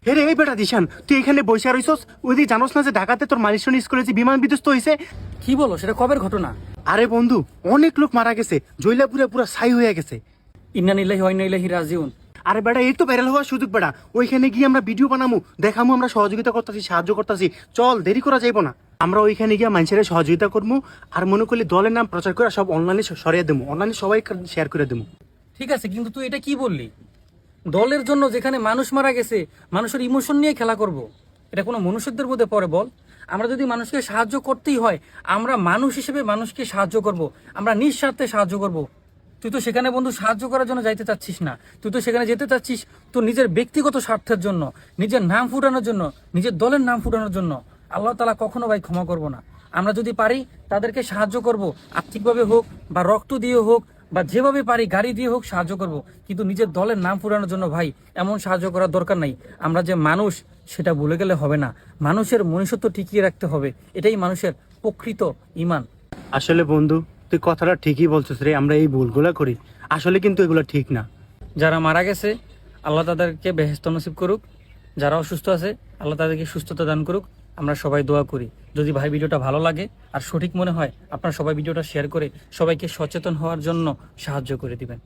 রে এই বেটা দিশান, তুই এখানে বসে রইছস, ওইদিকে জানোস না যে ঢাকাতে তোর মালিশন স্কুলে যে বিমান বিধ্বস্ত হয়েছে? কি বলো, সেটা কবের ঘটনা? আরে বন্ধু, অনেক লোক মারা গেছে, জৈলা পুরা পুরা ছাই হয়ে গেছে। ইন্না নিল্লাহি ওয়া ইন্না ইলাইহি রাজিউন। আরে বেটা, এই তো ভাইরাল হওয়ার সুযোগ বেটা, ওইখানে গিয়ে আমরা ভিডিও বানামু, দেখামু আমরা সহযোগিতা করতেছি, সাহায্য করতেছি। চল, দেরি করা যাইব না। আমরা ওইখানে গিয়ে মানুষের সহযোগিতা করবো, আর মনে করলে দলের নাম প্রচার করে সব অনলাইনে সরিয়ে দেবো, অনলাইনে সবাই শেয়ার করে দেবো। ঠিক আছে, কিন্তু তুই এটা কি বললি? দলের জন্য যেখানে মানুষ মারা গেছে, মানুষের ইমোশন নিয়ে খেলা করব, এটা কোনো মনুষ্যত্বের মধ্যে পড়ে বল? আমরা যদি মানুষকে সাহায্য করতেই হয়, আমরা মানুষ হিসেবে মানুষকে সাহায্য করব, আমরা নিঃস্বার্থে সাহায্য করব। তুই তো সেখানে বন্ধু সাহায্য করার জন্য যাইতে চাচ্ছিস না, তুই তো সেখানে যেতে চাচ্ছিস তোর নিজের ব্যক্তিগত স্বার্থের জন্য, নিজের নাম ফুটানোর জন্য, নিজের দলের নাম ফুটানোর জন্য। আল্লাহ তাআলা কখনো ভাই ক্ষমা করব না। আমরা যদি পারি তাদেরকে সাহায্য করব, আর্থিকভাবে হোক বা রক্ত দিয়ে হোক বা যেভাবে পারি গাড়ি দিয়ে হোক সাহায্য করব, কিন্তু নিজের দলের নাম ফুরানোর জন্য ভাই এমন সাহায্য করার দরকার নাই। আমরা যে মানুষ সেটা ভুলে গেলে হবে না, মানুষের মনুষ্যত্ব টিকিয়ে রাখতে হবে, এটাই মানুষের প্রকৃত ঈমান। আসলে বন্ধু, তুই কথাটা ঠিকই বলছিস রে, আমরা এই ভুলগুলা করি, আসলে কিন্তু এগুলো ঠিক না। যারা মারা গেছে আল্লাহ তাদেরকে বেহেশত নসিব করুক, যারা অসুস্থ আছে আল্লাহ তাদেরকে সুস্থতা দান করুক। আমরা সবাই দোয়া করি। যদি ভাই ভিডিওটা ভালো লাগে আর সঠিক মনে হয়, আপনারা সবাই ভিডিওটা শেয়ার করে সবাইকে সচেতন হওয়ার জন্য সাহায্য করে দিবেন।